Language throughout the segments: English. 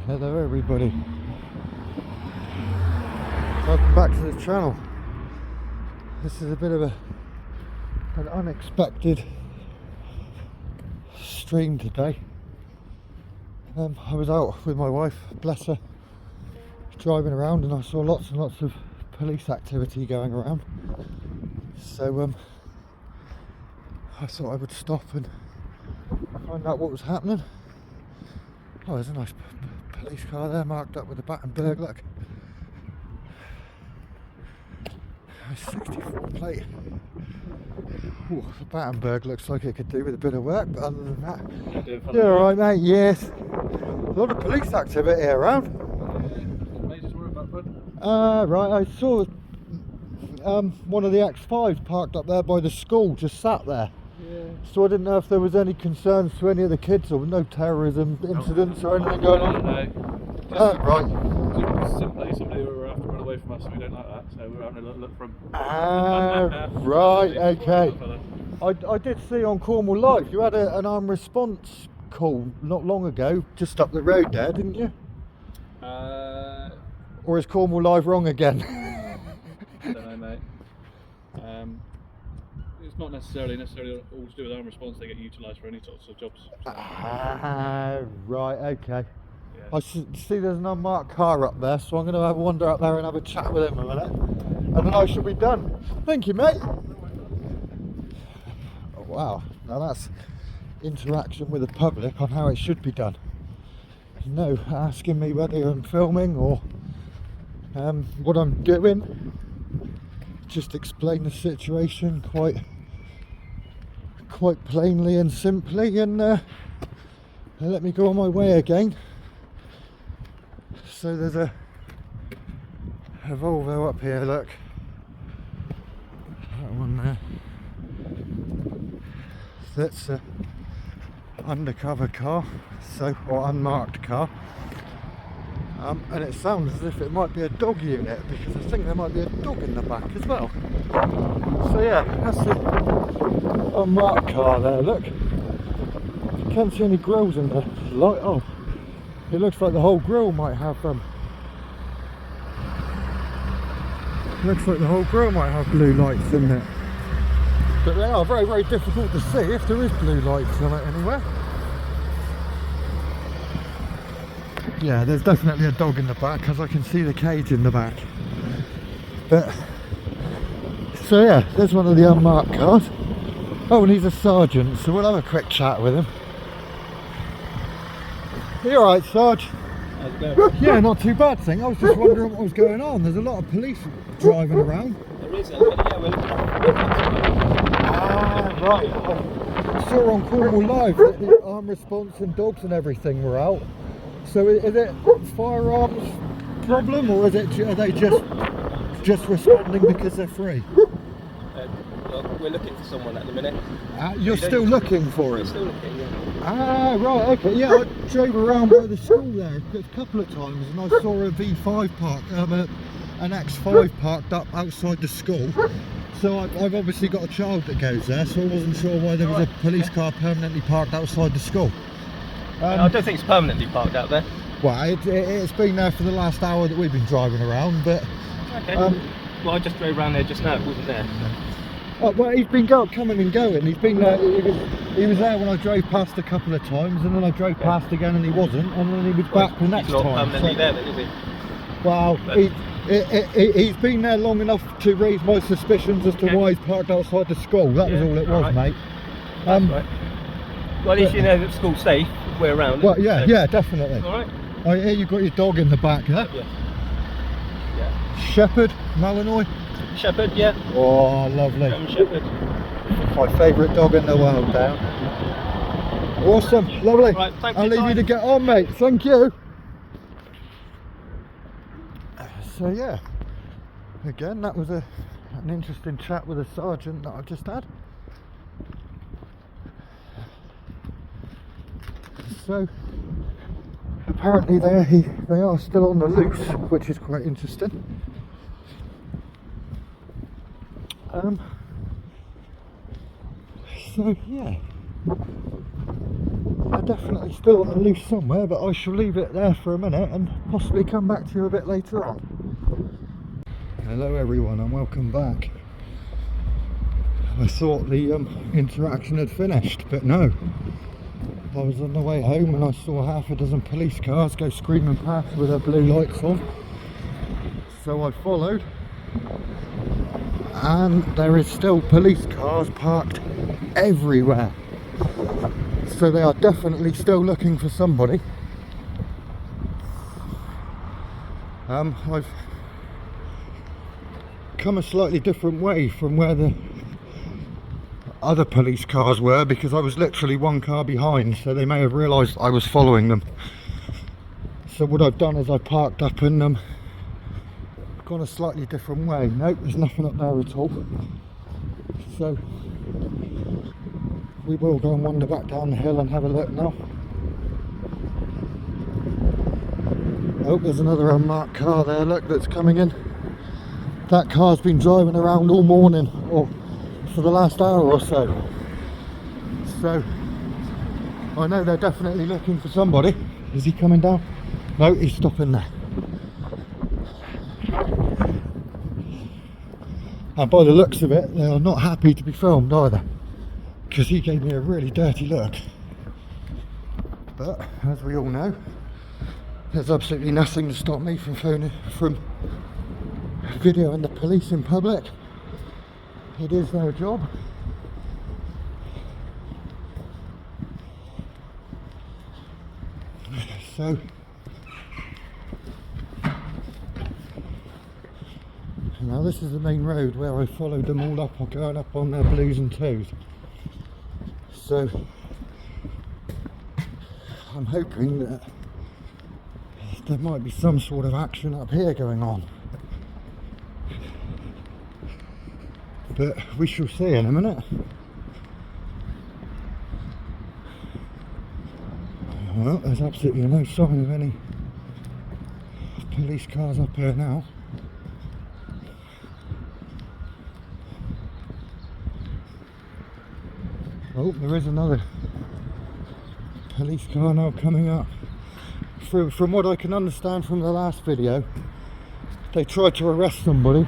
Hello everybody, welcome back to the channel. This is a bit of an unexpected stream today. I was out with my wife, bless her, driving around, and I saw lots and lots of police activity going around, so I thought I would stop and find out what was happening. Oh, there's a nice police car there marked up with a Battenberg, look. 64 plate. Ooh, the Battenberg looks like it could do with a bit of work, but other than that, you're alright, mate. Yes. A lot of police activity around. Right, I saw one of the X5s parked up there by the school, just sat there. Yeah. So I didn't know if there was any concerns to any of the kids, or no terrorism incidents or anything going on. No. Right. Just simply somebody who were after run away from us, and we don't like that, so we're having a little look from. Right, okay. I did see on Cornwall Live you had an armed response call not long ago, just up the road there, didn't you? Or is Cornwall Live wrong again? I don't know, mate. It's not necessarily all to do with armed response. They get utilised for any sorts of jobs. So. Right, okay. Yeah. I see there's an unmarked car up there, so I'm going to have a wander up there and have a chat with him a minute, and then I shall be done. Thank you, mate. Oh, wow, now that's interaction with the public on how it should be done. No asking me whether I'm filming or what I'm doing. Just explain the situation quite plainly and simply, and let me go on my way again. So there's a Volvo up here, look, that one there, that's a undercover car, or unmarked car, and it sounds as if it might be a dog unit, because I think there might be a dog in the back as well. So yeah, that's the unmarked car there, look. Can't see any grills in the light. Oh, it looks like the whole grill might have looks like the whole grill might have blue lights in it. But they are very, very difficult to see if there is blue lights on it anywhere. Yeah, there's definitely a dog in the back, because I can see the cage in the back. But so yeah, there's one of the unmarked cars. Oh, and he's a sergeant, so we'll have a quick chat with him. You alright, Sarge? How's it going? Yeah, not too bad, thing. I was just wondering what was going on. There's a lot of police driving around. There is, yeah, we're looking Right. I saw on Cornwall Live that the armed response and dogs and everything were out. So is it firearms problem, or is it, are they just responding because they're free? Well, we're looking for someone at the minute. You're still looking for him? Still looking, yeah. Right, okay. Yeah, I drove around by the school there a couple of times, and I saw a V5 parked, an X5 parked up outside the school. So I've obviously got a child that goes there, so I wasn't sure why there was a police car permanently parked outside the school. I don't think it's permanently parked out there. Well, it's been there for the last hour that we've been driving around, but... Okay. Well, I just drove around there just now, it wasn't there. So. Well, he's been coming and going. He's been there. He was there when I drove past a couple of times, and then I drove past again and he wasn't, and then he was back the next time. He's not time. permanently there then, is he? Well, he's been there long enough to raise my suspicions as to why he's parked outside the school. That was all it was, right. mate. Right. Well, at least you know that school's safe. We're around. Well, yeah, definitely. All right. I hear you've got your dog in the back, huh? Yeah. Shepherd, Malinois. Shepherd, yeah. Oh, lovely. Shepherd. My favourite dog in the world, down. Awesome, lovely. Right, thanks. I'll leave you to get on, mate. Thank you. So yeah, again, that was an interesting chat with a sergeant that I've just had. So apparently they are still on the loose, which is quite interesting. So yeah, They're definitely still on the loose somewhere, but I shall leave it there for a minute and possibly come back to you a bit later on. Hello everyone and welcome back. I thought the interaction had finished, but no. I was on the way home and I saw half a dozen police cars go screaming past with their blue lights on. So I followed, and there is still police cars parked everywhere. So they are definitely still looking for somebody. I've come a slightly different way from where the other police cars were, because I was literally one car behind, so they may have realised I was following them. So what I've done is I parked up and gone a slightly different way. Nope, there's nothing up there at all. So we will go and wander back down the hill and have a look now. Oh, there's another unmarked car there, look, that's coming in. That car's been driving around all morning, or for the last hour or so. So I know they're definitely looking for somebody. Is he coming down? No, he's stopping there. And by the looks of it, they are not happy to be filmed either, because he gave me a really dirty look. But as we all know, there's absolutely nothing to stop me from videoing the police in public. It is their job. So now this is the main road where I followed them all up, or going up on their blues and twos. So I'm hoping that there might be some sort of action up here going on. But we shall see in a minute. Well, there's absolutely no sign of any police cars up here now. Oh, there is another police car now coming up. From what I can understand from the last video, they tried to arrest somebody,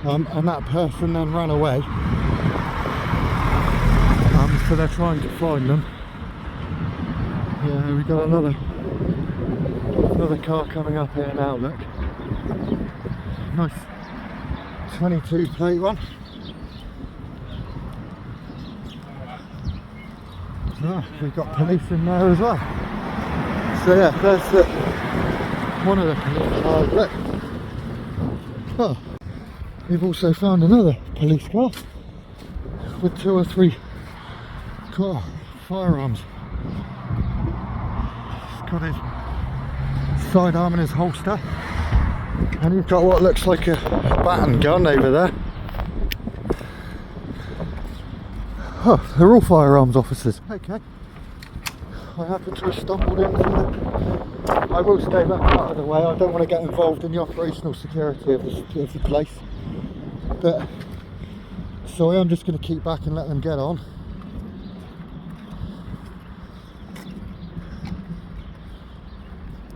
and that person then ran away. So they're trying to find them. Yeah, we got another car coming up here now, look. Nice 22 plate one. Ah, we've got police in there as well. So yeah, there's one of the police cars, look. Oh, we've also found another police car with 2 or 3 firearms. He's got his sidearm in his holster, and he's got what looks like a baton gun over there. Oh, they're all firearms officers. Okay. I happen to have stumbled into them. I will stay back out of the way. I don't want to get involved in the operational security of the place. But so I am just going to keep back and let them get on.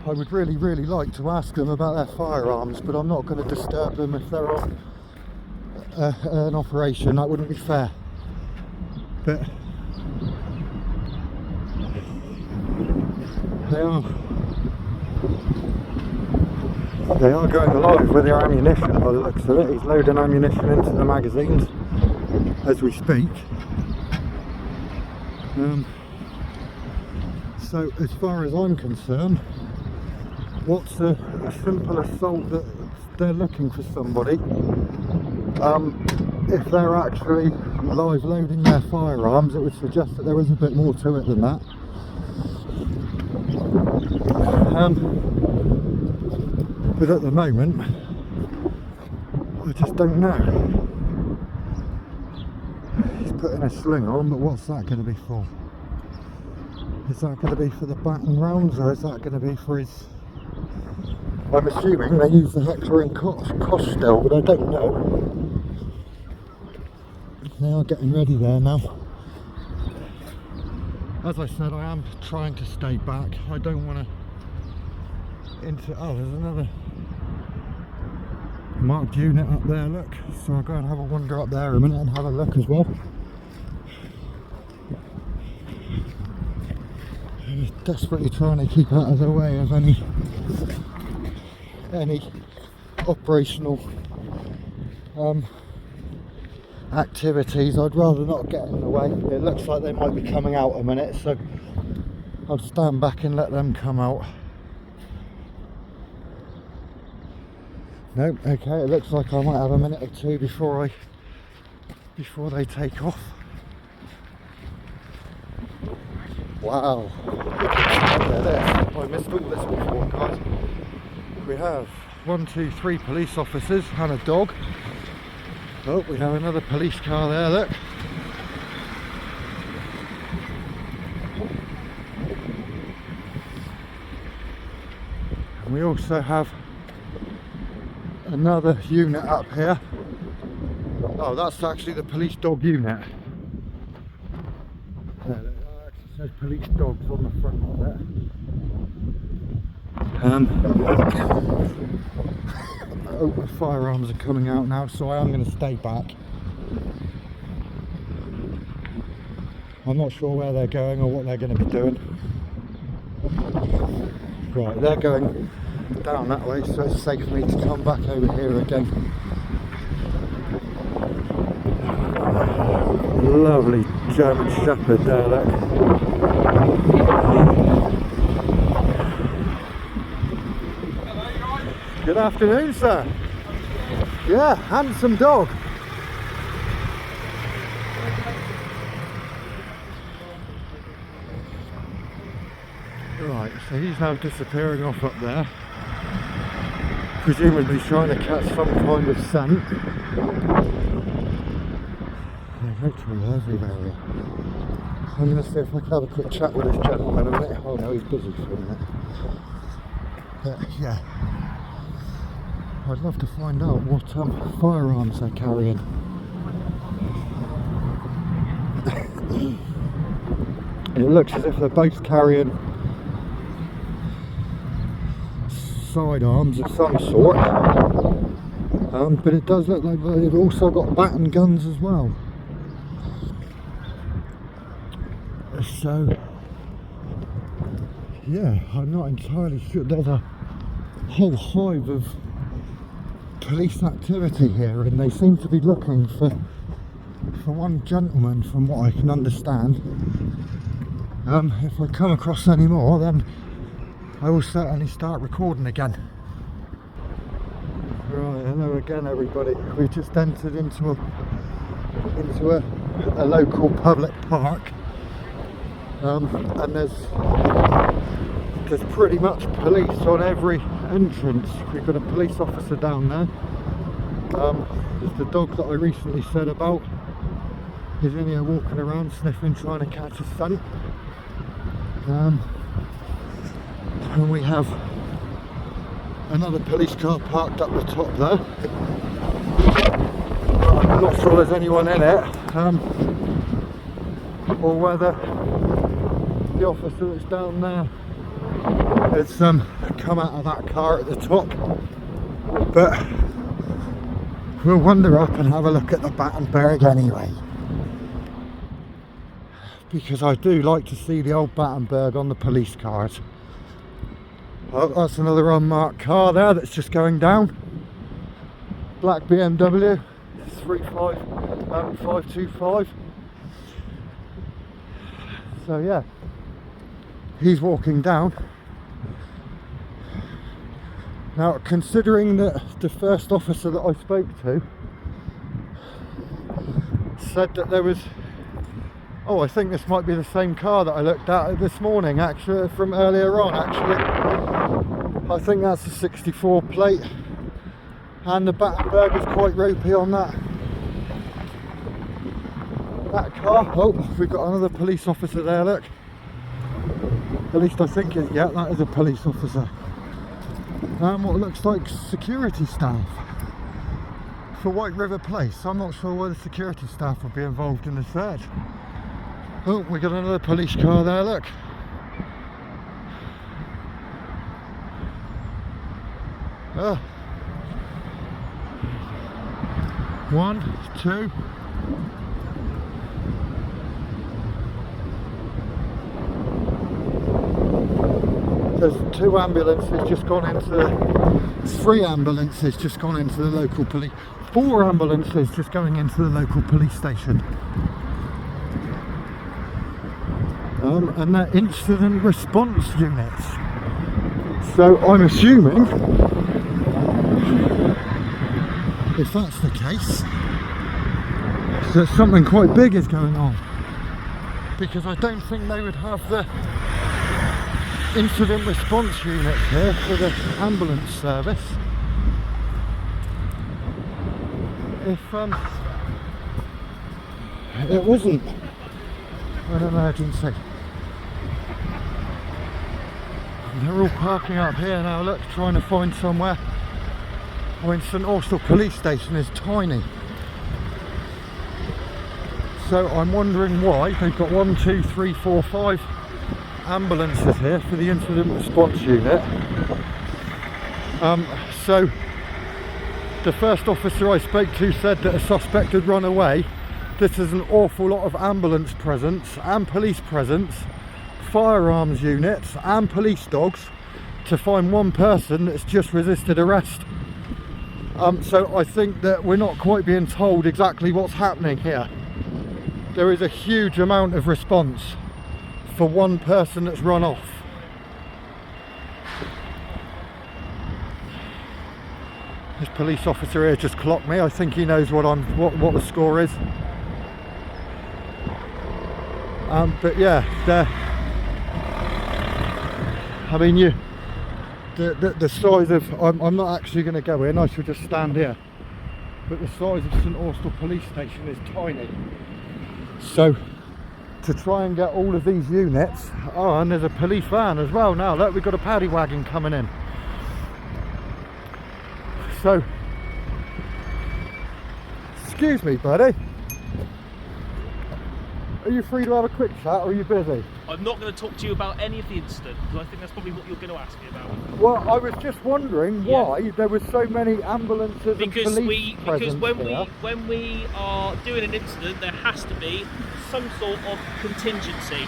I would really, really like to ask them about their firearms, but I'm not going to disturb them if they're on an operation. That wouldn't be fair. But they are going live with their ammunition by the looks of it. He's loading ammunition into the magazines as we speak. So as far as I'm concerned, what's a simple assault that they're looking for somebody? If they're actually live loading their firearms, it would suggest that there is a bit more to it than that. But at the moment, I just don't know. He's putting a sling on, but what's that going to be for? Is that going to be for the baton rounds, or is that going to be for his... I'm assuming they use the Heckler and Koch still, but I don't know. They are getting ready there now. as I said, I am trying to stay back. I don't want to oh, there's another marked unit up there, look. So I'll go and have a wander up there a minute and have a look as well. I'm just desperately trying to keep out of the way of any operational activities. I'd rather not get in the way. It looks like they might be coming out a minute, so I'll stand back and let them come out. Nope, okay, it looks like I might have a minute or two before they take off. Wow, I missed all this before, guys. We have 1, 2, 3 police officers and a dog. Oh, we have another police car there, look. And we also have another unit up here. Oh, that's actually the police dog unit. There, it actually says police dogs on the front of it. Oh, the firearms are coming out now, so I am going to stay back. I'm not sure where they're going or what they're going to be doing. Right, they're going down that way, so it's safe for me to come back over here again. Lovely German Shepherd there, look. Good afternoon, sir. Yeah, handsome dog. Right, so he's now disappearing off up there, presumably trying to catch some kind of scent. There's literally everywhere. I'm going to see if I can have a quick chat with this gentleman a minute. Oh no, he's busy for a minute. But yeah, I'd love to find out what firearms they're carrying. It looks as if they're both carrying sidearms of some sort, but it does look like they've also got baton guns as well. So yeah, I'm not entirely sure. There's a whole hive of police activity here, and they seem to be looking for one gentleman, from what I can understand. If I come across any more, then I will certainly start recording again. Right, hello again everybody. We just entered into a local public park, and there's pretty much police on every entrance. We've got a police officer down there. There's the dog that I recently said about. He's in here walking around sniffing, trying to catch a scent. And we have another police car parked up the top there. I'm not sure there's anyone in it, or whether the officer that's down there has come out of that car at the top. But we'll wander up and have a look at the Battenberg anyway, because I do like to see the old Battenberg on the police cars. Oh, that's another unmarked car there that's just going down. Black BMW 525. So yeah, he's walking down. Now, considering that the first officer that I spoke to said that there was, oh, I think this might be the same car that I looked at this morning, actually, from earlier on, actually. I think that's a 64 plate, and the Battenberg is quite ropey on that car. Oh, we've got another police officer there, look. At least I think it, yeah, that is a police officer. What looks like security staff for White River Place. I'm not sure why the security staff would be involved in the search. Oh, we got another police car there, look. Oh. 1, 2. There's 2 ambulances just gone into 3 ambulances just gone into the local police. 4 ambulances just going into the local police station. And they're incident response units. So I'm assuming, if that's the case, that something quite big is going on. Because I don't think they would have the incident response units here for the ambulance service if it wasn't an emergency. They're all parking up here now, look, trying to find somewhere. I mean, St Austell police station is tiny. So I'm wondering why they've got 1, 2, 3, 4, 5 ambulances here for the incident response unit. So the first officer I spoke to said that a suspect had run away. This is an awful lot of ambulance presence and police presence, firearms units and police dogs to find one person that's just resisted arrest. So I think that we're not quite being told exactly what's happening here. There is a huge amount of response for one person that's run off. This police officer here just clocked me. I think he knows what the score is. But yeah, I mean, the size of, I'm not actually going to go in, I should just stand here. But the size of St Austell police station is tiny. So to try and get all of these units, oh, and there's a police van as well now. Look, we've got a paddy wagon coming in. So, excuse me, buddy. Are you free to have a quick chat, or are you busy? I'm not going to talk to you about any of the incident, because I think that's probably what you're going to ask me about. Well, I was just wondering why there were so many ambulances and police because here. when we are doing an incident, there has to be some sort of contingency.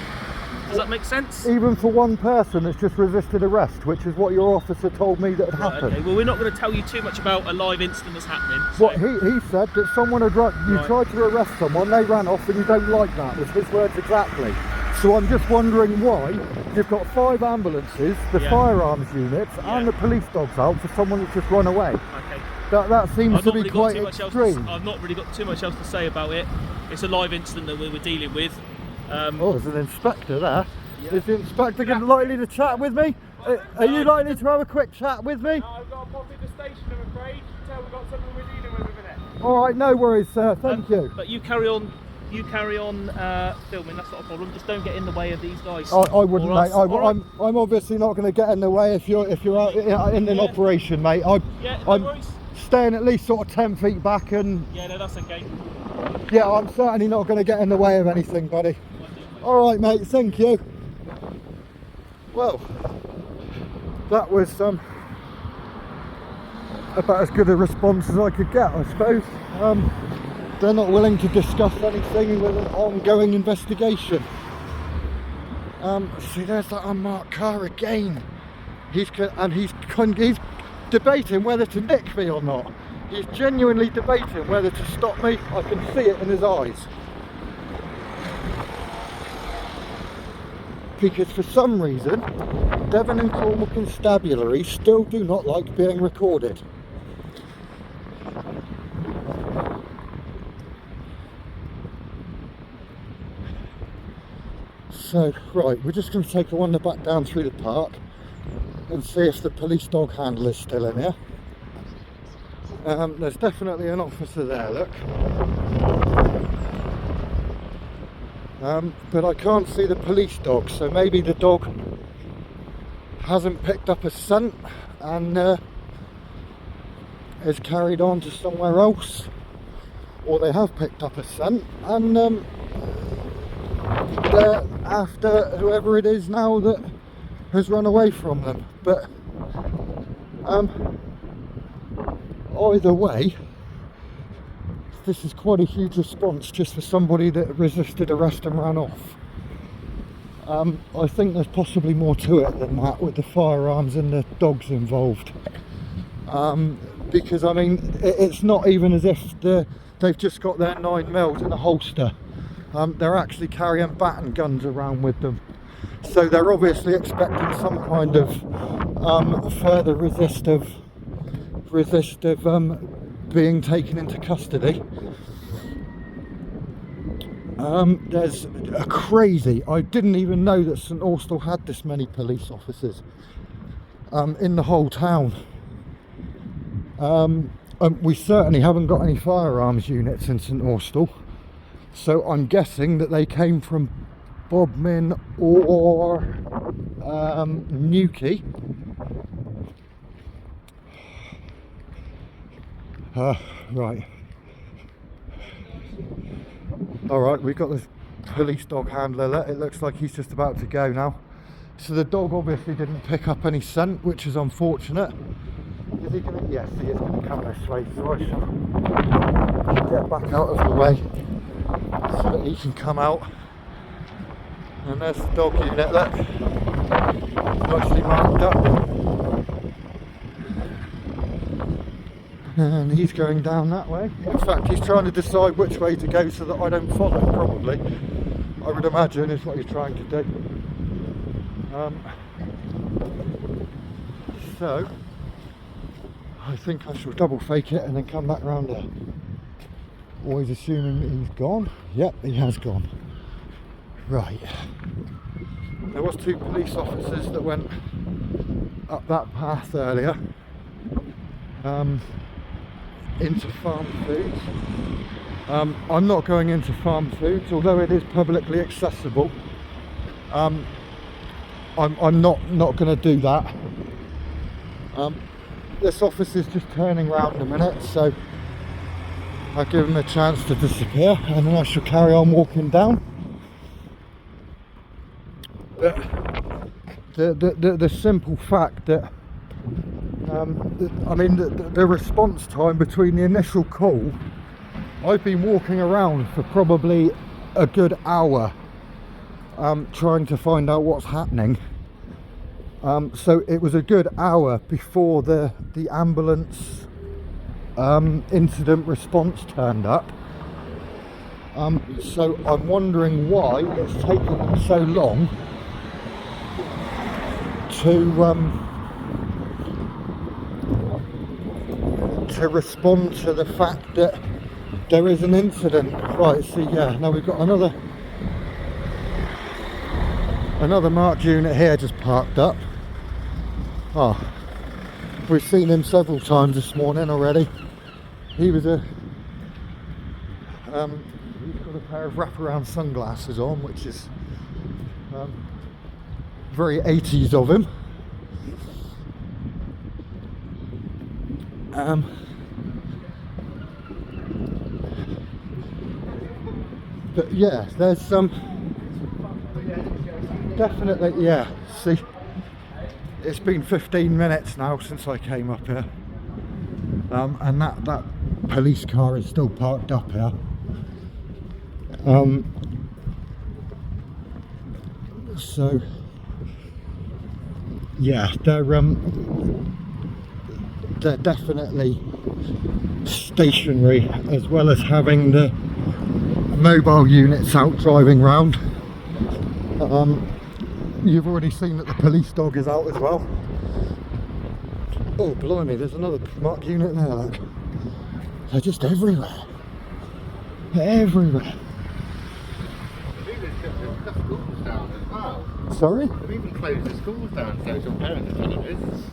Does that make sense? Even for one person that's just resisted arrest, which is what your officer told me that had happened. Okay, well, we're not going to tell you too much about a live incident that's happening. So. What he said that someone had tried to arrest someone, they ran off, and you don't like that, was his words exactly. So I'm just wondering why you've got 5 ambulances, the firearms units, and the police dogs out for someone that's just run away. Okay. That seems to be quite extreme. I've not really got too much else to say about it. It's a live incident that we were dealing with. Oh, there's an inspector there. Yeah. Is the inspector likely to chat with me? Are you likely to have a quick chat with me? No, I've got to pop in the station, I'm afraid. You can tell we've got something we're dealing with a minute. Alright, no worries, sir. Thank you. But you carry on filming, that's not a problem. Just don't get in the way of these guys. I wouldn't, mate. I'm obviously not going to get in the way if you're out in an operation, mate. No I'm worries. staying at least sort of 10 feet back, and yeah, no, that's okay. yeah, I'm certainly not going to get in the way of anything, buddy. Alright, mate, thank you. Well, that was about as good a response as I could get, I suppose. They're not willing to discuss anything with an ongoing investigation. See, there's that unmarked car again. He's debating whether to nick me or not. He's genuinely debating whether to stop me. I can see it in his eyes. Because for some reason, Devon and Cornwall constabulary still do not like being recorded. So, right, we're just going to take a wander back down through the park and see if the police dog handler's still in here. There's definitely an officer there, look. But I can't see the police dog, so maybe the dog hasn't picked up a scent and has carried on to somewhere else, or they have picked up a scent and they're after whoever it is now that has run away from them. But either way, this is quite a huge response just for somebody that resisted arrest and ran off. I think there's possibly more to it than that with the firearms and the dogs involved. Because I mean, it's not even as if they've just got their 9mm in a holster. They're actually carrying baton guns around with them. So they're obviously expecting some kind of further resistive being taken into custody. There's a crazy, I didn't even know that St Austell had this many police officers in the whole town. We certainly haven't got any firearms units in St Austell, so I'm guessing that they came from Bodmin or Newquay. Right. Alright, we've got this police dog handler. It looks like he's just about to go now. So the dog obviously didn't pick up any scent, which is unfortunate. Is he gonna? Yes, he is gonna come this way, so I shall get back out of the way so that he can come out. And there's the dog unit, look. Nicely marked up. And he's going down that way. In fact, he's trying to decide which way to go so that I don't follow, probably. I would imagine is what he's trying to do. So, I think I shall double fake it and then come back round there. Always assuming that he's gone. Yep, he has gone. Right. There was 2 police officers that went up that path earlier. Into Farm Foods. I'm not going into Farm Foods, although it is publicly accessible. I'm not going to do that. This officer's just turning round a minute, so I'll give him a chance to disappear, and then I shall carry on walking down. The simple fact that I mean, the response time between the initial call, I've been walking around for probably a good hour trying to find out what's happening. So it was a good hour before the ambulance incident response turned up. So I'm wondering why it's taken them so long to respond to the fact that there is an incident. Right, see, yeah, now we've got another marked unit here just parked up. Oh, we've seen him several times this morning already. He was he's got a pair of wraparound sunglasses on, which is very 80s of him. But yeah, there's some definitely, yeah, see, it's been 15 minutes now since I came up here, and that police car is still parked up here. So yeah, they're definitely stationary, as well as having the mobile units out driving round. You've already seen that the police dog is out as well. Oh blimey, there's another marked unit there, look. They're just everywhere. They're everywhere. Sorry? They've even closed the schools down, so your parents are telling us.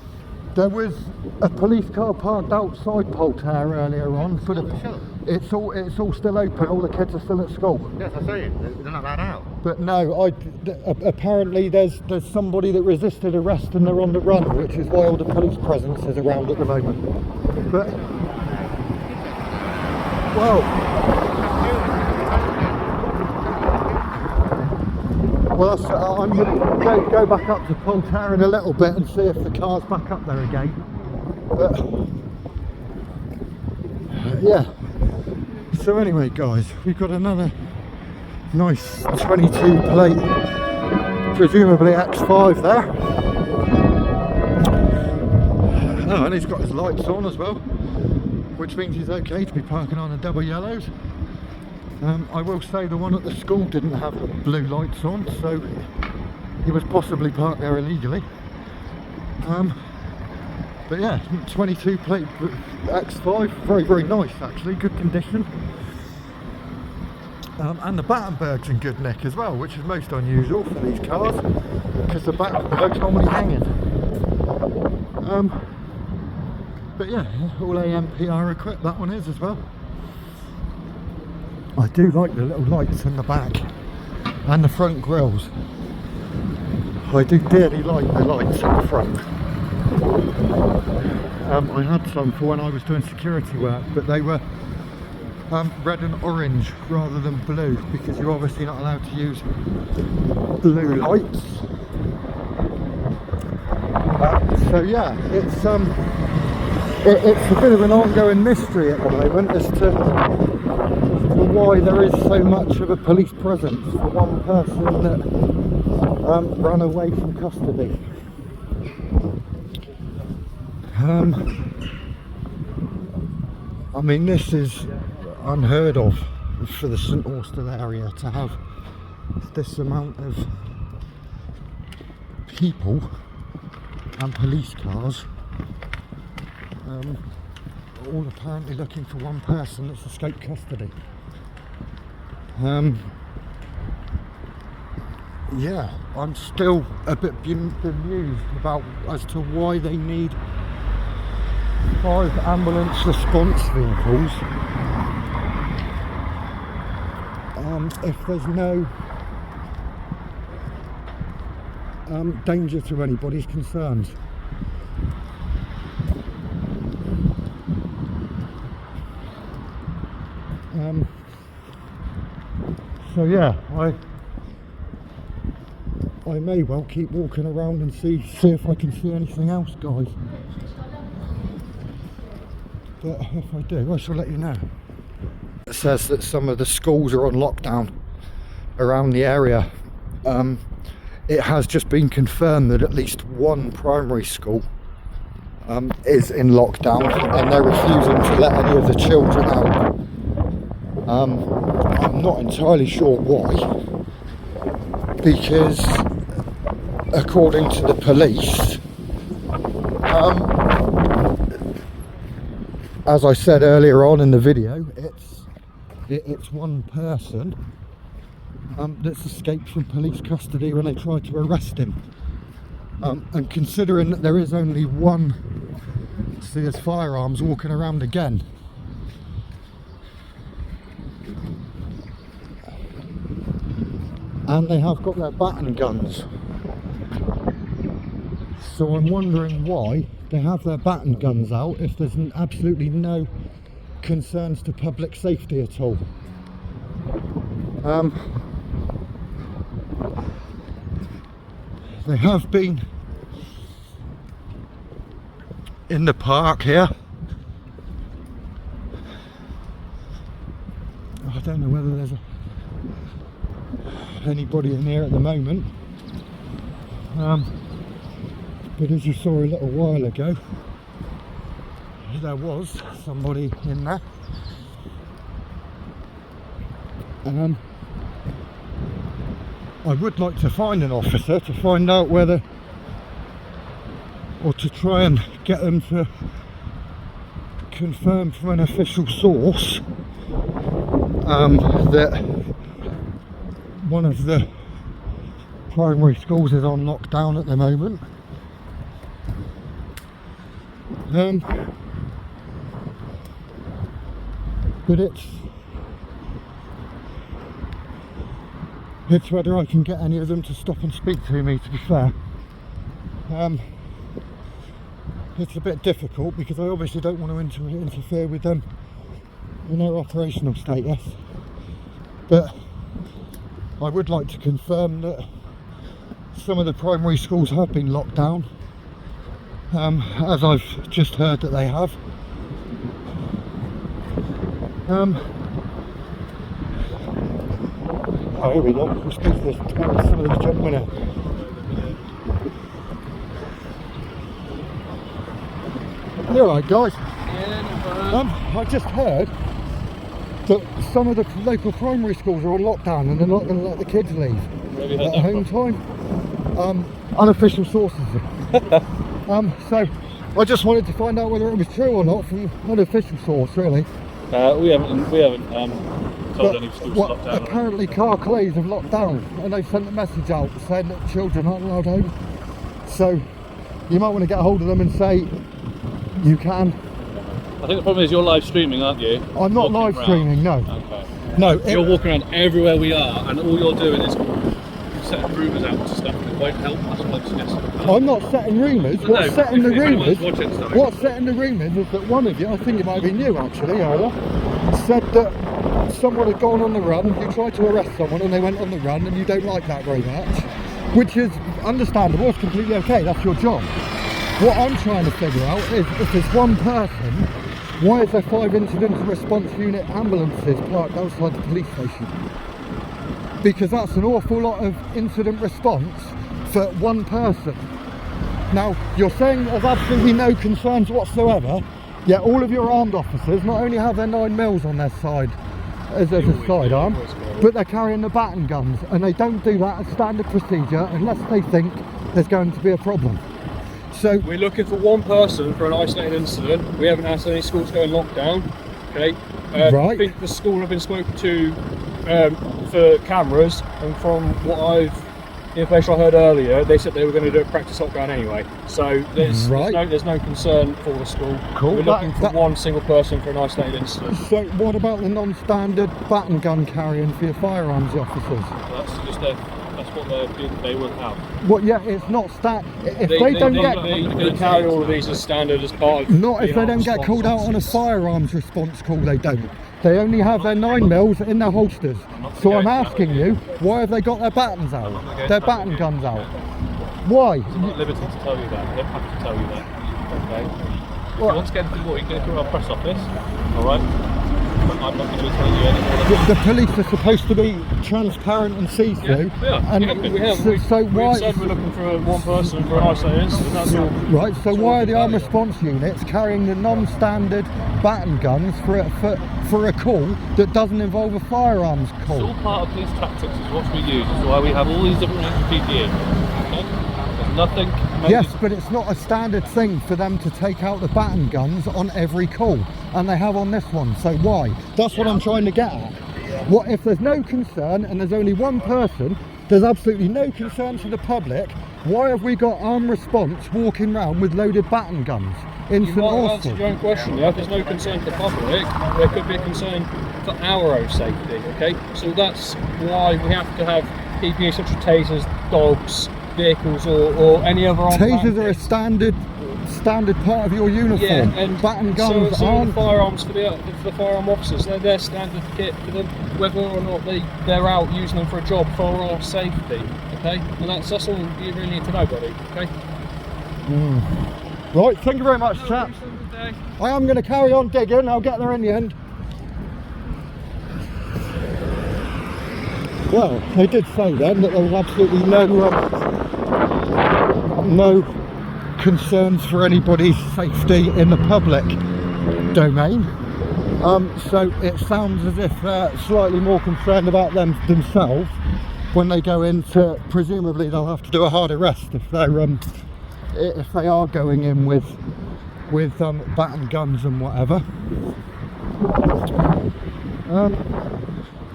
There was a police car parked outside Poltaire earlier on, but it's all still open. All the kids are still at school. Yes, I'm saying they're not allowed out. But no, apparently there's somebody that resisted arrest and they're on the run, which is why all the police presence is around at the moment. But well, Well, I'm going to go back up to Polter in a little bit and see if the car's back up there again. But yeah. So anyway, guys, we've got another nice 22 plate, presumably X5 there. Oh, and he's got his lights on as well, which means he's okay to be parking on the double yellows. I will say the one at the school didn't have blue lights on, so he was possibly parked there illegally. But yeah, 22 plate X5, very, very nice actually, good condition. And the Battenberg's in good nick as well, which is most unusual for these cars, because the Battenberg's normally hanging. But yeah, all AMPR equipped, that one is as well. I do like the little lights in the back and the front grills. I do dearly like the lights at the front. I had some for when I was doing security work, but they were red and orange rather than blue, because you're obviously not allowed to use blue lights. So yeah, it's a bit of an ongoing mystery at the moment as to why there is so much of a police presence for one person that ran away from custody. I mean, this is unheard of for the St Austell area, to have this amount of people and police cars all apparently looking for one person that's escaped custody. Yeah, I'm still a bit bemused about as to why they need 5 ambulance response vehicles if there's no danger to anybody's concerns. So yeah, I may well keep walking around and see if I can see anything else, guys. But if I do, I shall let you know. It says that some of the schools are on lockdown around the area. It has just been confirmed that at least one primary school is in lockdown, and they're refusing to let any of the children out. I'm not entirely sure why, because according to the police, as I said earlier on in the video, it's one person that's escaped from police custody when they tried to arrest him. And considering that there is only one, see there's firearms walking around again. And they have got their baton guns. So I'm wondering why they have their baton guns out if there's absolutely no concerns to public safety at all. They have been in the park here. I don't know whether there's anybody in here at the moment, but as you saw a little while ago, there was somebody in there. I would like to find an officer to find out whether, or to try and get them to confirm from an official source that one of the primary schools is on lockdown at the moment. But it's whether I can get any of them to stop and speak to me, to be fair. It's a bit difficult because I obviously don't want to interfere with them in their operational status, but I would like to confirm that some of the primary schools have been locked down, as I've just heard that they have. Oh, here we go. We're supposed to talk to some of these gentlemen here. You're alright, guys. I just heard that some of the local primary schools are on lockdown and they're not going to let the kids leave at home time. Unofficial sources. So I just wanted to find out whether it was true or not from an unofficial source, really. We haven't told any schools to lock down. Apparently car clays have locked down and they've sent a message out saying that children aren't allowed home. So you might want to get a hold of them and say you can. I think the problem is you're live streaming, aren't you? I'm not live streaming, no. Okay. No. You're walking around everywhere we are, and all you're doing is setting rumours out to stuff that won't help. That's what I'm suggesting. I'm not setting rumours. What's setting the rumours? Watching, What's setting the rumours is that one of you, I think it might have been you actually, Ella, said that someone had gone on the run. You tried to arrest someone and they went on the run, and you don't like that very much, which is understandable. It's completely okay. That's your job. What I'm trying to figure out is if there's one person, why is there 5 incident response unit ambulances parked outside the police station? Because that's an awful lot of incident response for one person. Now, you're saying there's absolutely no concerns whatsoever, yet all of your armed officers not only have their 9mm on their side as a sidearm, but they're carrying the baton guns, and they don't do that as standard procedure unless they think there's going to be a problem. So we're looking for one person for an isolated incident. We haven't asked any schools to go in lockdown. Okay. Right. I think the school have been spoken to for cameras, and from the information I heard earlier, they said they were going to do a practice lockdown anyway. So there's no concern for the school. Cool. We're looking for one single person for an isolated incident. So what about the non-standard baton gun carrying for your firearms officers? That's just that's what they will have. Well, yeah, it's not if they carry all of these as standard as part of. Not if they don't get called out on a firearms response call. They don't. They only have their 9mm in their holsters. So I'm asking you, why have they got their batons out? Their baton guns out? Why? I'm not limited to tell you that. I don't have to tell you that. Okay. If you want to get anything more, you can go to our press office. All right. I'm not going to be telling you anymore. The police are supposed to be transparent and see-through. Yeah, we have. So why? We said we're looking for one person for an isolated incident. That's all. Right. So why are the armed response units carrying the non-standard baton guns for a call that doesn't involve a firearms call? It's all part of police tactics. Is what we use. It's why we have all these different ranges of PPE. Okay? There's nothing. Yes, but it's not a standard thing for them to take out the baton guns on every call, and they have on this one. So why? That's what I'm trying to get at. What if there's no concern and there's only one person? There's absolutely no concern to the public. Why have we got armed response walking around with loaded baton guns in St Austell? Answer your own question. Yeah, if there's no concern to the public, there could be a concern for our own safety. Okay, so that's why we have to have PPE such as tasers, dogs, vehicles, or any other. Tasers are a standard part of your uniform. Yeah, and baton guns aren't. Firearms for the firearm officers. They're their standard kit for them, whether or not they're out using them for a job for our safety. Okay, and that's all you really need to know, buddy. Okay. Right. Thank you very much, chaps. I am going to carry on digging. I'll get there in the end. Well, they did say then that there was absolutely no concerns for anybody's safety in the public domain. So it sounds as if they're slightly more concerned about them themselves when they go into. Presumably they'll have to do a hard arrest if they are going in with baton guns and whatever.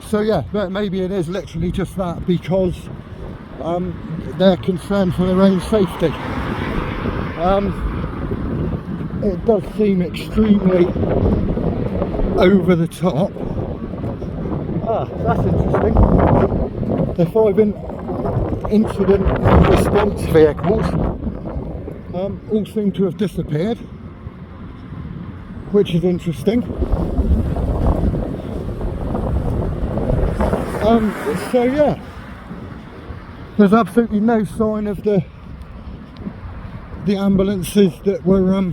So yeah, but maybe it is literally just that, because they're concerned for their own safety. It does seem extremely over the top. That's interesting. The 5 incident response vehicles all seem to have disappeared, which is interesting. So yeah, There's absolutely no sign of the ambulances that were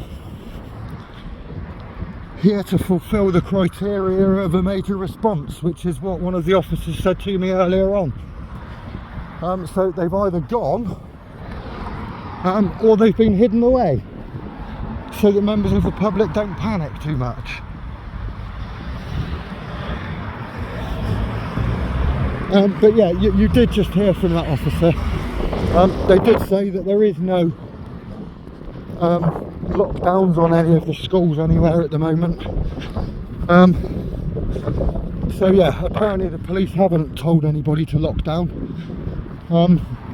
here to fulfill the criteria of a major response, which is what one of the officers said to me earlier on. So they've either gone or they've been hidden away so that members of the public don't panic too much. But yeah, you did just hear from that officer. They did say that there is no lockdowns on any of the schools anywhere at the moment. So yeah, apparently the police haven't told anybody to lock down.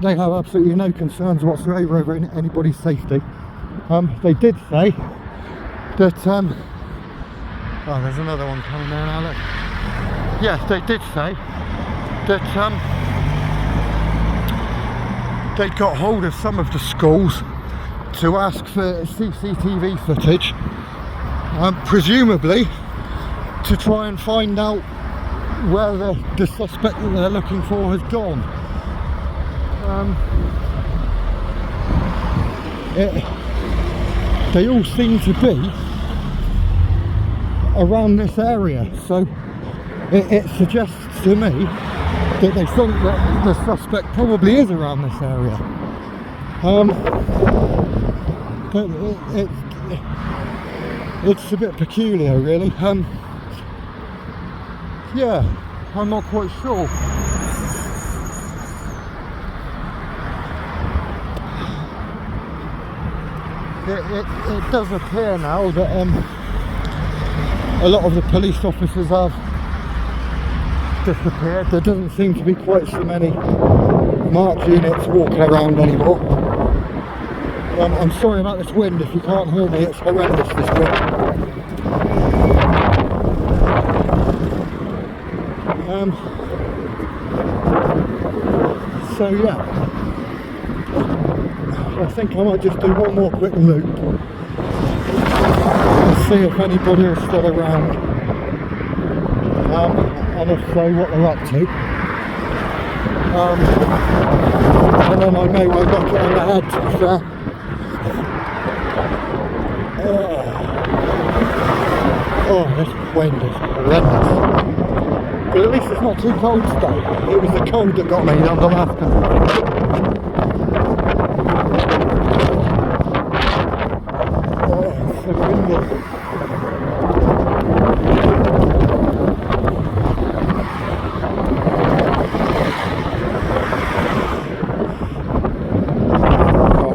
They have absolutely no concerns whatsoever over anybody's safety. They did say that oh, there's another one coming there now, look. Yes, they did say that they got hold of some of the schools to ask for CCTV footage, presumably to try and find out where the suspect that they're looking for has gone. They all seem to be around this area, so it suggests to me that they think that the suspect probably is around this area. But it's a bit peculiar, really. Yeah, I'm not quite sure. It does appear now that a lot of the police officers have disappeared. There doesn't seem to be quite so many marked units walking around anymore. I'm sorry about this wind. If you can't hear me, it's horrendous, this wind. So yeah, I think I might just do one more quick loop and see if anybody is still around, and if so, what they're up to. And then I may well knock it on the head, to be fair. Oh, this wind is horrendous. But at least it's not too cold today. It was the cold that got me on the last couple. Oh, it's so windy.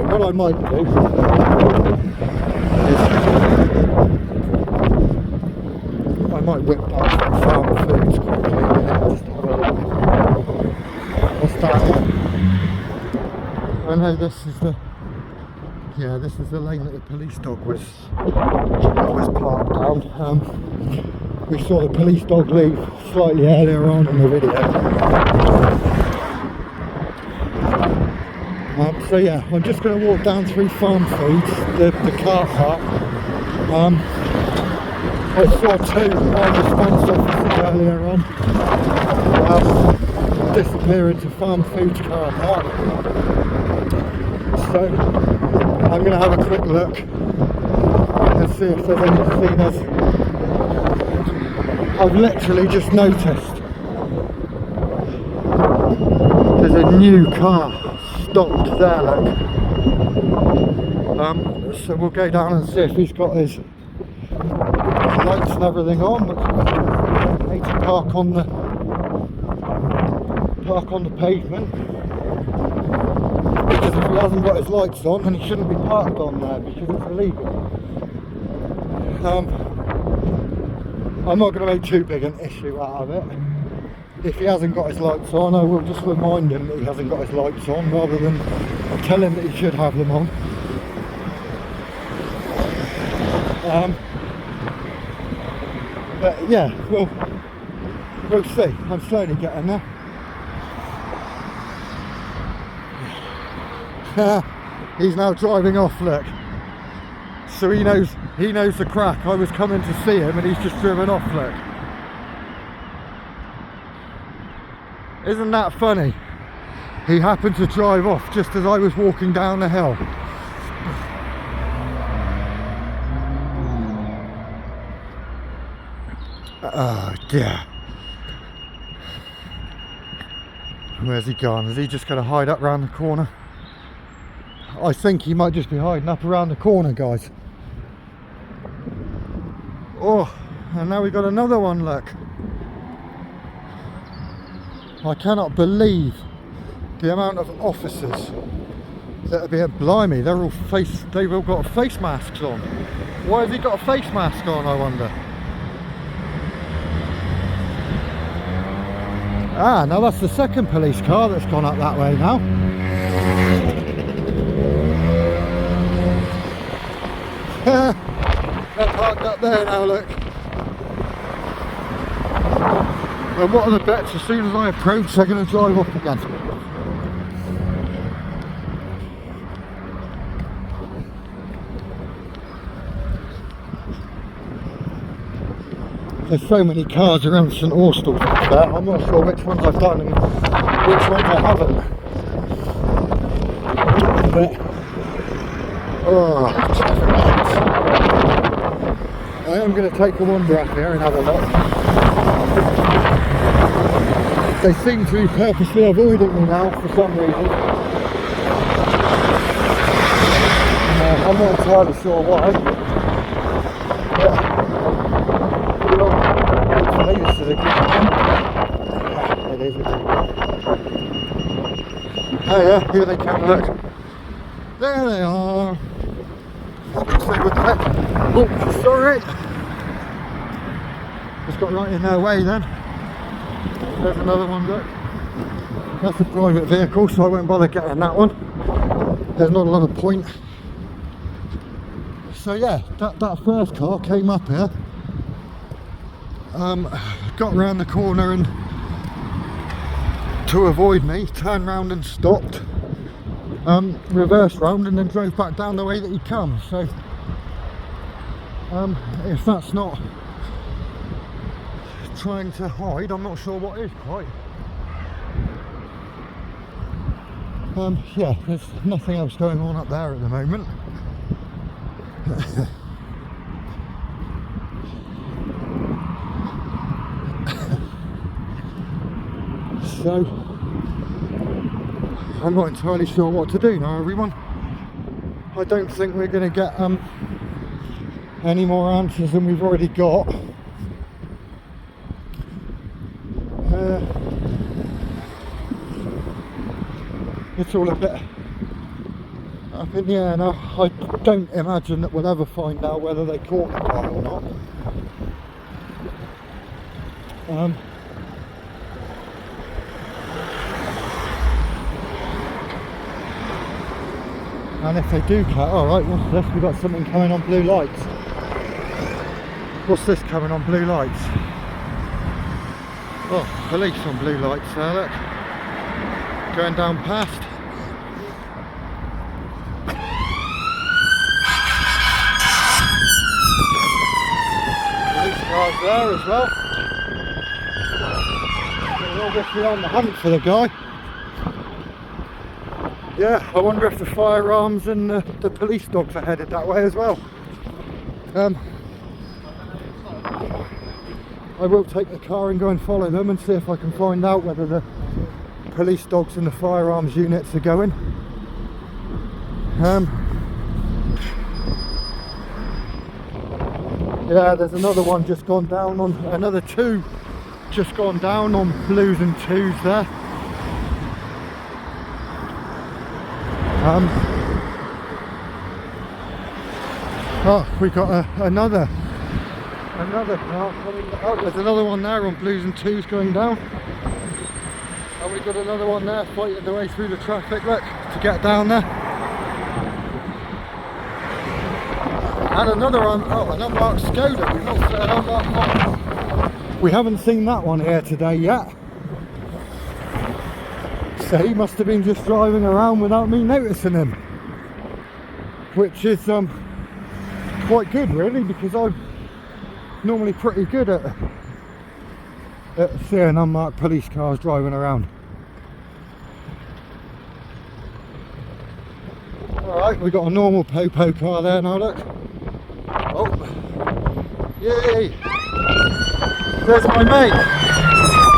What I might do is I might whip out some farm foods quickly and then just have a look. What's that? I know this is the lane that the police dog was parked down. We saw the police dog leave slightly earlier on in the video. So yeah, I'm just going to walk down through Farm Foods, the car park. I saw two response officers earlier on disappear into Farm Foods car park. So I'm going to have a quick look and see if there's any cleaners. I've literally just noticed there's a new car stopped there, look. So we'll go down and see if he's got his lights and everything on. But I need to park on the pavement, because if he hasn't got his lights on, then he shouldn't be parked on there because it's illegal. I'm not going to make too big an issue out of it. If he hasn't got his lights on, I will just remind him that he hasn't got his lights on, rather than tell him that he should have them on. But yeah, we'll see. I'm slowly getting there. He's now driving off, look. So he knows the crack. I was coming to see him and he's just driven off, look. Isn't that funny? he happened to drive off just as I was walking down the hill. Oh dear. Where's he gone? Is he just going to hide up round the corner? I think he might just be hiding up around the corner, guys. Oh, and now we got another one, look. I cannot believe the amount of officers that are being, blimey, they've all got face masks on. Why has he got a face mask on, I wonder? Ah, now that's the second police car that's gone up that way now. They're parked up there now, look. And what are the bets? As soon as I approach, they're going to drive off again. There's so many cars around St Austell there, I'm not sure which ones I've done and which ones I haven't. But, oh, I am going to take a wander up here and have a look. They seem to be purposely avoiding me now for some reason. I'm not entirely sure why. This is a good one. It is. Oh yeah, here they come, look. There they are. Oh, sorry. Just got right in their way then. There's another one, look. That's a private vehicle, so I won't bother getting that one. There's not a lot of point. So yeah, that first car came up here. Got round the corner and to avoid me, turned round and stopped, reversed round and then drove back down the way that he'd come. So if that's not trying to hide, I'm not sure what is quite. Yeah, there's nothing else going on up there at the moment. So, I'm not entirely sure what to do now, everyone. I don't think we're going to get any more answers than we've already got. It's all a bit up in the air now. I don't imagine that we'll ever find out whether they caught the guy or not. And if they do catch, alright, what's this? We've got something coming on blue lights. What's this coming on blue lights? Oh, police on blue lights there, look. Going down past. Police cars there as well. They're obviously on the hunt for the guy. Yeah, I wonder if the firearms and the police dogs are headed that way as well. I will take the car and go and follow them and see if I can find out whether the police dogs and the firearms units are going. Yeah, there's another one just gone down on, another two just gone down on blues and twos there. Oh, we got another car coming. Oh, there's another one there on blues and twos going down, and we got another one there fighting their way through the traffic, look, to get down there. And another one, oh, an unmarked Skoda. We've not seen an unmarked one. We haven't seen that one here today yet. So he must have been just driving around without me noticing him, which is quite good really, because I'm normally pretty good at seeing unmarked police cars driving around. look, we've got a normal Popo car there now, look. Oh, yay! There's my mate.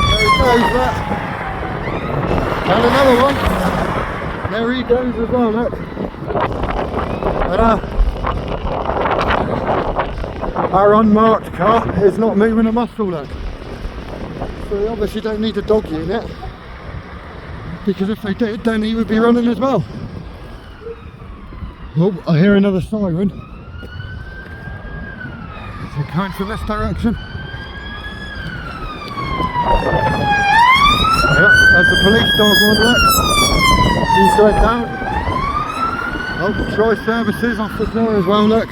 There he goes, look. And another one. There he goes as well, look. And our unmarked car is not moving a muscle, look. So they obviously don't need a dog unit, because if they did, then he would be running as well. Oh, I hear another siren. They're coming from this direction. Yeah, there's the police dog one, look. He's going down. Oh, Troy Services officer there as well, look.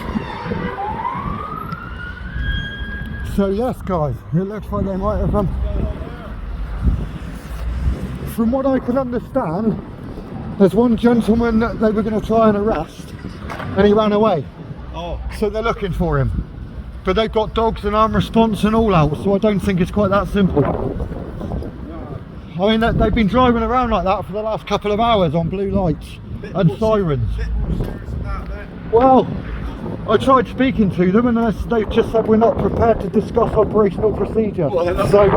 So yes guys, it looks like they might have from what I can understand, there's one gentleman that they were going to try and arrest and he ran away. Oh. So they're looking for him. But they've got dogs and armed response and all out, so I don't think it's quite that simple. I mean, they've been driving around like that for the last couple of hours on blue lights and sirens. Well, I tried speaking to them and they just said we're not prepared to discuss operational procedure. So,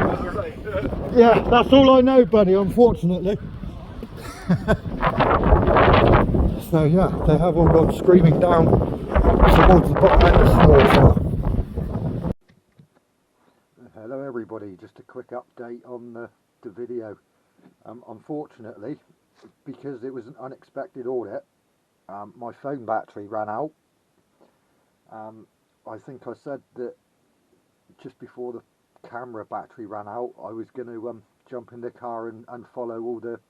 yeah, that's all I know, buddy, unfortunately. So yeah, they have all gone screaming down towards the bottom end of St Austell. Hello everybody, just a quick update on the video. Unfortunately, because it was an unexpected audit, my phone battery ran out. I think I said that just before the camera battery ran out, I was going to jump in the car and follow all the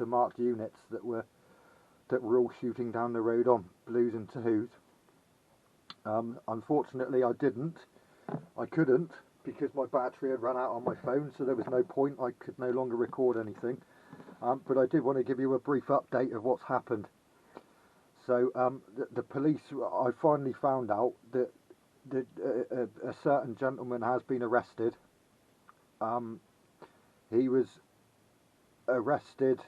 marked units that were all shooting down the road on blues and tahoos. Unfortunately, I didn't. I couldn't, because my battery had run out on my phone, so there was no point. I could no longer record anything. But I did want to give you a brief update of what's happened. So the police, I finally found out that a certain gentleman has been arrested. He was arrested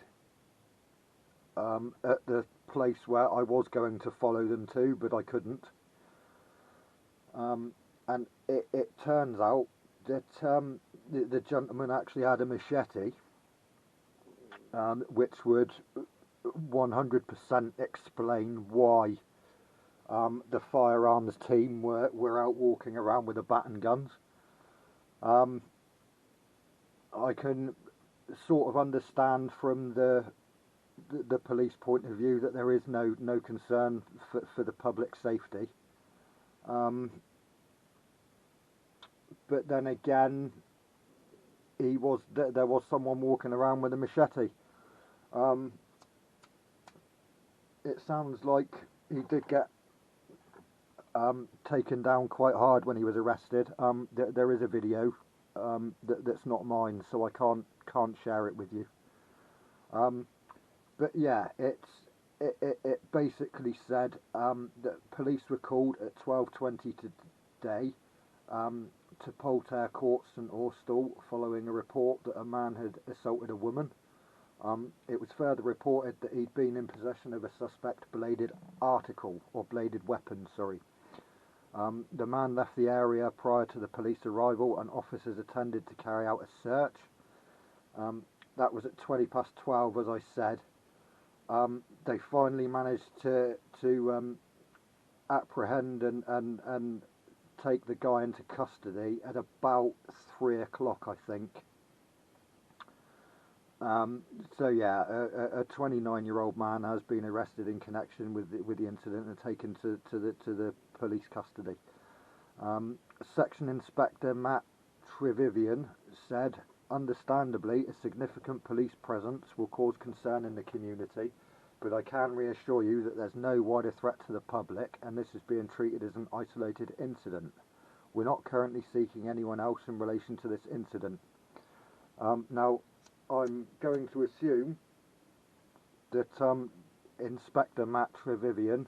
at the place where I was going to follow them to, but I couldn't. And it turns out that the gentleman actually had a machete, which would 100% explain why the firearms team were out walking around with the bat and guns. I can sort of understand from the police point of view that there is no concern for the public safety. But then again, there was someone walking around with a machete. It sounds like he did get taken down quite hard when he was arrested. There is a video that's not mine, so I can't share it with you. But yeah, it basically said that police were called at 12:20 today to Poulter Court, St Austell, following a report that a man had assaulted a woman. It was further reported that he'd been in possession of a suspect bladed weapon, sorry. The man left the area prior to the police arrival and officers attended to carry out a search. That was at 12:20, as I said. They finally managed to apprehend and take the guy into custody at about 3 o'clock, I think. So yeah, a 29-year-old man has been arrested in connection with the incident and taken to the police custody. Section Inspector Matt Trevivian said, understandably, a significant police presence will cause concern in the community, but I can reassure you that there's no wider threat to the public and this is being treated as an isolated incident. We're not currently seeking anyone else in relation to this incident. Now, I'm going to assume that Inspector Matt Trevivian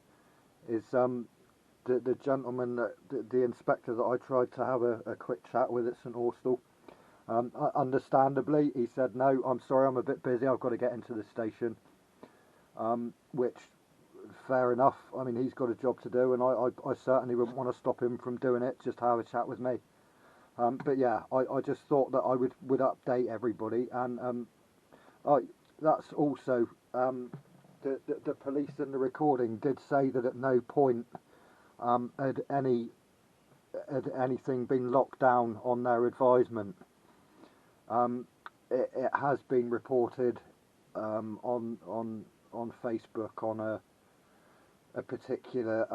is the gentleman, the inspector that I tried to have a quick chat with at St Austell. Understandably, he said, no, I'm sorry, I'm a bit busy, I've got to get into the station. Which, fair enough. I mean, he's got a job to do, and I certainly wouldn't want to stop him from doing it just to have a chat with me. But yeah, I just thought that I would update everybody, and that's also the police in the recording did say that at no point had anything been locked down on their advisement. It has been reported on Facebook on a particular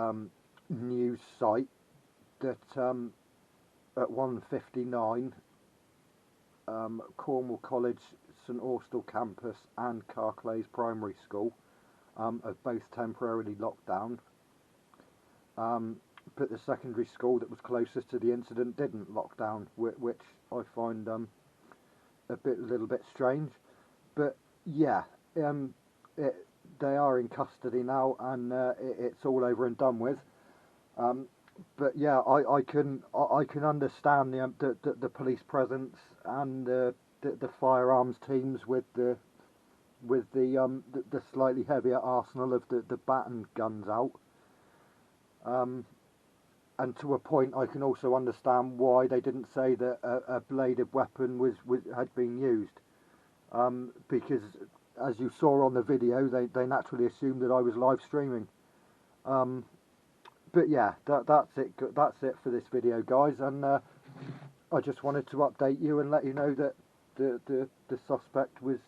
news site that at 1:59 Cornwall College, St Austell campus and Carclays Primary School are both temporarily locked down, but the secondary school that was closest to the incident didn't lock down, which I find a little bit strange. But yeah, they are in custody now, and it's all over and done with. But yeah, I can understand the police presence and the firearms teams with the slightly heavier arsenal of the baton guns out. And to a point, I can also understand why they didn't say that a bladed weapon had been used, because as you saw on the video, they naturally assumed that I was live streaming. But yeah, that's it for this video, guys, and I just wanted to update you and let you know that the suspect was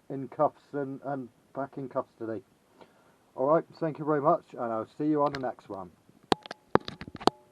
in cuffs and back in custody. Alright, thank you very much, and I'll see you on the next one.